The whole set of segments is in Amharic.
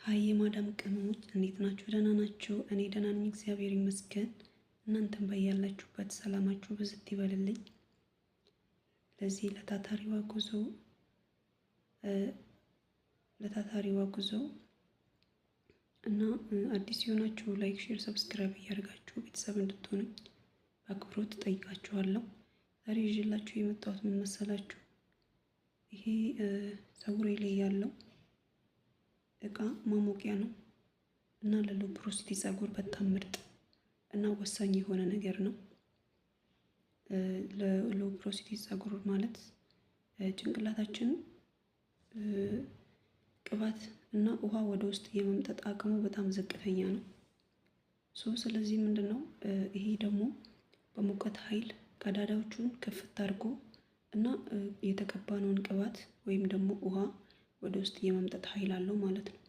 ሀይ የማዳም ቅመሞች እንዴት ናችሁ? ደህና ናችሁ? እኔ ደህና ነኝ፣ እግዚአብሔር ይመስገን። እናንተም በያላችሁበት ሰላማችሁ ብዝት ይበልልኝ። ለዚህ ለታታሪዋ ጉዞ እና አዲስ የሆናችሁ ላይክ፣ ሼር፣ ሰብስክራይብ እያደረጋችሁ ቤተሰብ እንድትሆኑኝ በአክብሮት ጠይቃችኋለሁ። ዛሬ ይዤላችሁ የመጣሁት ምን መሰላችሁ? ይሄ ፀጉሬ ላይ ያለው እቃ ማሞቂያ ነው እና ለሎው ፖሮሲቲ ፀጉር በጣም ምርጥ እና ወሳኝ የሆነ ነገር ነው። ለሎው ፖሮሲቲ ፀጉር ማለት ጭንቅላታችን ቅባት እና ውሃ ወደ ውስጥ የመምጠጥ አቅሙ በጣም ዝቅተኛ ነው። ስለዚህ ምንድነው ይሄ ደግሞ በሙቀት ኃይል ቀዳዳዎቹን ክፍት አድርጎ እና የተቀባነውን ቅባት ወይም ደግሞ ውሃ ወደ ውስጥ የመምጠጥ ኃይል አለው ማለት ነው።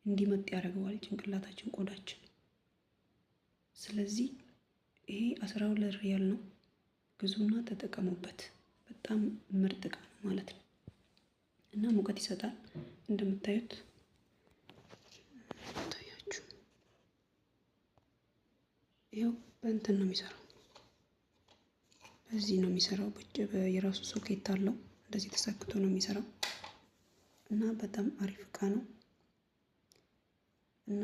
እንዲመጥ ያደርገዋል ጭንቅላታችን፣ ቆዳችን። ስለዚህ ይሄ 12 ሪያል ነው፣ ግዙና ተጠቀሙበት። በጣም ምርጥ እቃ ነው ማለት ነው እና ሙቀት ይሰጣል። እንደምታዩት ታያችሁ፣ ይኸው በእንትን ነው የሚሰራው፣ በዚህ ነው የሚሰራው። የራሱ ሶኬት አለው፣ እንደዚህ ተሰክቶ ነው የሚሰራው እና በጣም አሪፍ እቃ ነው። እና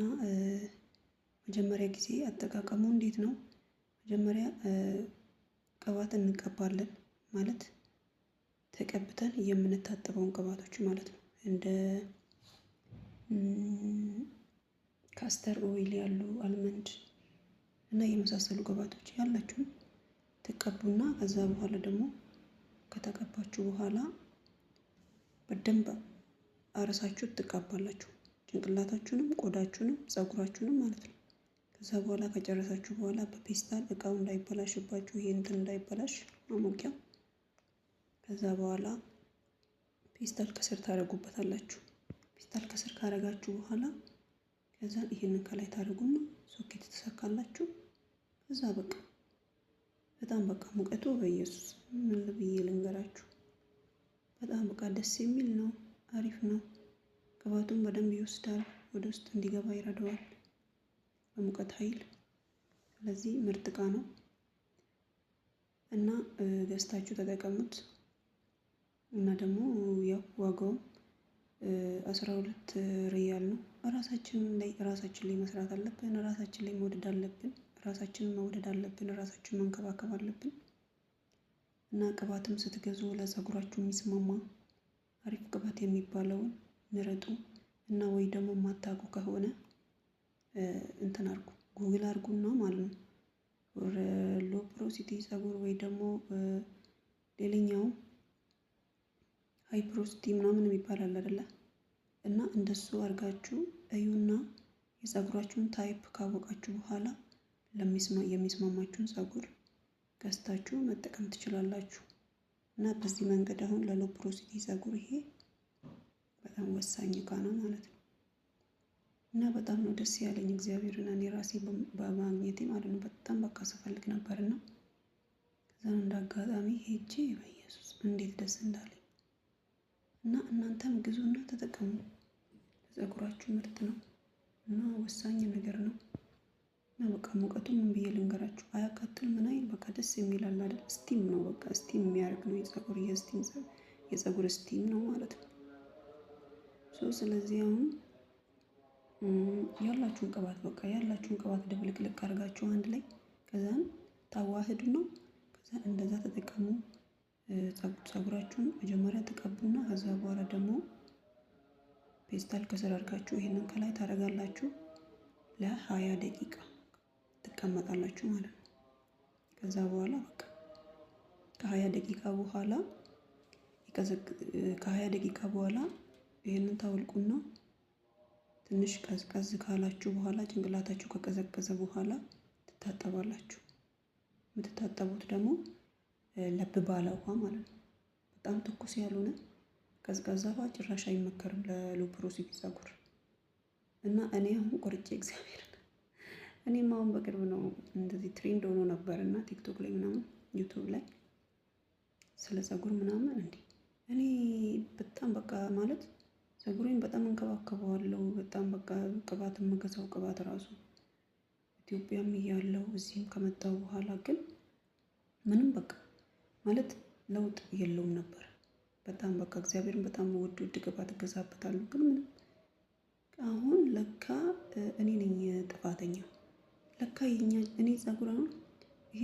መጀመሪያ ጊዜ አጠቃቀሙ እንዴት ነው? መጀመሪያ ቅባት እንቀባለን ማለት ተቀብተን የምንታጠበውን ቅባቶች ማለት ነው። እንደ ካስተር ኦይል ያሉ አልመንድ እና የመሳሰሉ ቅባቶች ያላችሁን ተቀቡና ከዛ በኋላ ደግሞ ከተቀባችሁ በኋላ በደንብ አረሳችሁ ትቀባላችሁ። ጭንቅላታችሁንም ቆዳችሁንም ፀጉራችሁንም ማለት ነው። ከዛ በኋላ ከጨረሳችሁ በኋላ በፔስታል እቃው እንዳይበላሽባችሁ፣ ይሄ እንትን እንዳይበላሽ ማሞቂያ፣ ከዛ በኋላ ፔስታል ከስር ታደርጉበታላችሁ። ፔስታል ከስር ካረጋችሁ በኋላ ከዛ ይሄንን ከላይ ታደርጉና ሶኬት ትሰካላችሁ። ከዛ በጣም ሙቀቱ በኢየሱስ ምን ብዬ ልንገራችሁ፣ በጣም ደስ የሚል ነው፣ አሪፍ ነው። ቅባቱን በደንብ ይወስዳል፣ ወደ ውስጥ እንዲገባ ይረዳዋል በሙቀት ኃይል። ስለዚህ ምርጥ እቃ ነው እና ገዝታችሁ ተጠቀሙት። እና ደግሞ ያው ዋጋውም 12 ሪያል ነው። ራሳችን ላይ መስራት አለብን፣ ራሳችን ላይ መውደድ አለብን፣ ራሳችንን መውደድ አለብን፣ ራሳችንን መንከባከብ አለብን። እና ቅባትም ስትገዙ ለፀጉራችሁ የሚስማማ አሪፍ ቅባት የሚባለውን ምረጡ። እና ወይ ደግሞ የማታውቁ ከሆነ እንትን አርጉ፣ ጉግል አርጉና ማለት ነው ሎው ፖሮሲቲ ፀጉር ወይ ደግሞ ሌላኛው ሃይ ፖሮሲቲ ምናምን የሚባል አለ አይደለ? እና እንደሱ አርጋችሁ እዩና የፀጉራችሁን ታይፕ ካወቃችሁ በኋላ የሚስማማችሁን ፀጉር ገዝታችሁ መጠቀም ትችላላችሁ። እና በዚህ መንገድ አሁን ለሎው ፖሮሲቲ ፀጉር ይሄ በጣም ወሳኝ እቃ ነው ማለት ነው። እና በጣም ነው ደስ ያለኝ እግዚአብሔርን እኔ ራሴ በማግኘቴ ማለት ነው። በጣም ስፈልግ ነበርና ከዛ እንደ አጋጣሚ ሄጄ በኢየሱስ እንዴት ደስ እንዳለኝ። እና እናንተም ግዙና ተጠቀሙ፣ ለፀጉራችሁ ምርጥ ነው እና ወሳኝ ነገር ነው። እና ሙቀቱ ምን ብዬ ልንገራችሁ፣ አያቃጥል ምን አይል፣ ደስ የሚል አለ አይደል? ስቲም ነው፣ ስቲም የሚያደርግ ነው። የፀጉር ስቲም ነው ማለት ነው። ስለዚህ አሁን ያላችሁን ቅባት ድብልቅልቅ አድርጋችሁ አንድ ላይ ከዛን ታዋህዱ ነው። ከዛ እንደዛ ተጠቀሙ። ፀጉራችሁን መጀመሪያ ተቀቡና ከዛ በኋላ ደግሞ ፔስታል ከስር አድርጋችሁ ይሄንን ከላይ ታደርጋላችሁ። ለ20 ደቂቃ ትቀመጣላችሁ ማለት ነው። ከዛ በኋላ ከ20 ደቂቃ በኋላ ይሄንን ታወልቁና ትንሽ ቀዝቀዝ ካላችሁ በኋላ ጭንቅላታችሁ ከቀዘቀዘ በኋላ ትታጠባላችሁ። የምትታጠቡት ደግሞ ለብ ባለ ውሃ ማለት ነው። በጣም ትኩስ ያልሆነ ቀዝቃዛ ውሃ ጭራሽ አይመከርም ለሎው ፖሮሲቲ ፀጉር። እና እኔ አሁን ቆርጬ እግዚአብሔር እኔም አሁን በቅርብ ነው እንደዚህ ትሬንድ ሆኖ ነበር እና ቲክቶክ ላይ ምናምን ዩቲዩብ ላይ ስለ ፀጉር ምናምን እኔ በጣም ማለት ፀጉሬን በጣም እንከባከበዋለሁ። በጣም በቃ ቅባት የምገዛው ቅባት ራሱ ኢትዮጵያም እያለሁ እዚህም ከመጣሁ በኋላ ግን ምንም በቃ ማለት ለውጥ የለውም ነበር። በጣም በቃ እግዚአብሔርን በጣም ውድ ውድ ቅባት እገዛበታለሁ ግን ምንም። አሁን ለካ እኔ ነኝ ጥፋተኛ። ለካ እኔ ፀጉር አሁን ይሄ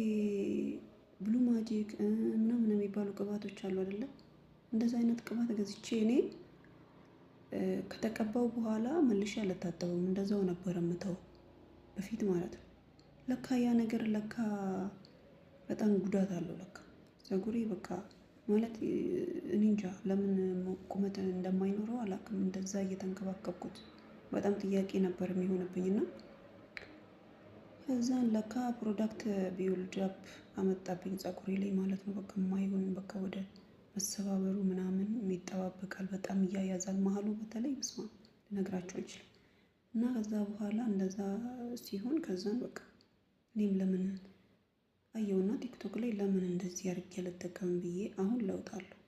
ብሉ ማጂክ ምናምን የሚባሉ ቅባቶች አሉ አይደለ? እንደዛ አይነት ቅባት ገዝቼ እኔ ከተቀባው በኋላ መልሼ አልታጠበም። እንደዛው ነበር የምተው በፊት ማለት ነው። ለካ ያ ነገር ለካ በጣም ጉዳት አለው። ለካ ፀጉሬ በቃ ማለት እኔ እንጃ ለምን ቁመት እንደማይኖረው አላውቅም። እንደዛ እየተንከባከብኩት በጣም ጥያቄ ነበር የሚሆንብኝ እና ከዛን ለካ ፕሮዳክት ቢውልድ አፕ አመጣብኝ ፀጉሬ ላይ ማለት ነው። በቃ የማይሆን በቃ ወደ መሰባበሩ ምናምን ይጠባበቃል። በጣም እያያዛል መሀሉ በተለይ በስመአብ ልነግራቸው አልችልም። እና ከዛ በኋላ እንደዛ ሲሆን ከዛን በቃ እኔም ለምን አየውና ቲክቶክ ላይ ለምን እንደዚህ አድርጌ አልጠቀምም ብዬ አሁን ለውጥ አለው።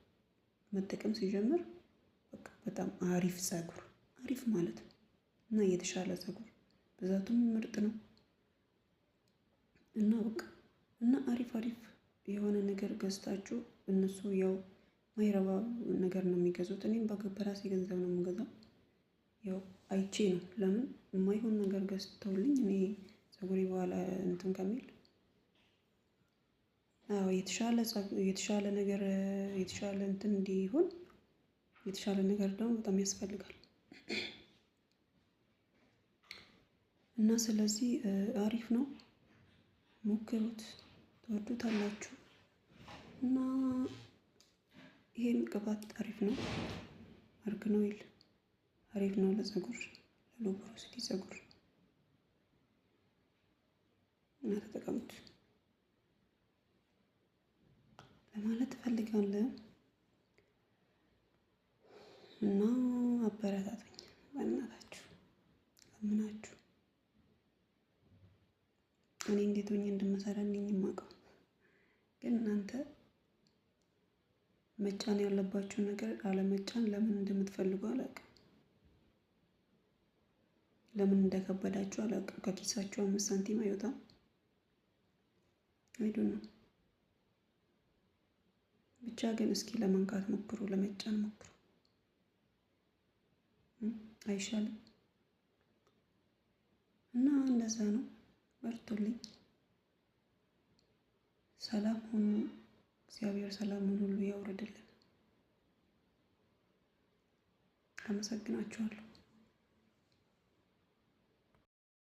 መጠቀም ሲጀምር በቃ በጣም አሪፍ ፀጉር አሪፍ ማለት ነው እና የተሻለ ፀጉር ብዛቱም ምርጥ ነው እና በቃ እና አሪፍ አሪፍ የሆነ ነገር ገዝታችሁ እነሱ ያው ማይረባ ነገር ነው የሚገዙት። እኔም በራሴ ገንዘብ ነው የምገዛው። ያው አይቼ ነው ለምን የማይሆን ነገር ገዝተውልኝ እኔ ፀጉሬ በኋላ እንትን ከሚል አዎ የተሻለ ነገር የተሻለ እንትን እንዲሆን የተሻለ ነገር ደግሞ በጣም ያስፈልጋል እና ስለዚህ አሪፍ ነው። ሞክሩት፣ ትወዱታላችሁ። እና ይሄን ቅባት አሪፍ ነው። አርግኖይል አሪፍ ነው ለፀጉር ለሎ ፖሮሲቲ ፀጉር እና ተጠቀሙት ለማለት እፈልጋለሁ። እና አበረታቱኝ በእናታችሁ ለምናችሁ። እኔ እንዴት ሆኜ እንደምሰራ እኔ ነኝ የማውቀው። ግን እናንተ መጫን ያለባችሁ ነገር አለመጫን ለምን እንደምትፈልጉ አላውቅም። ለምን እንደከበዳችሁ አላውቅም። ከኪሳችሁ 5 ሳንቲም አይወጣም። አይዶን ነው ብቻ ግን እስኪ ለመንካት ሞክሩ፣ ለመጫን ሞክሩ። አይሻልም? እና እንደዛ ነው። በርቱልኝ። ሰላም ሁኑ። እግዚአብሔር ሰላሙን ሁሉ ያውርድልን። አመሰግናችኋለሁ።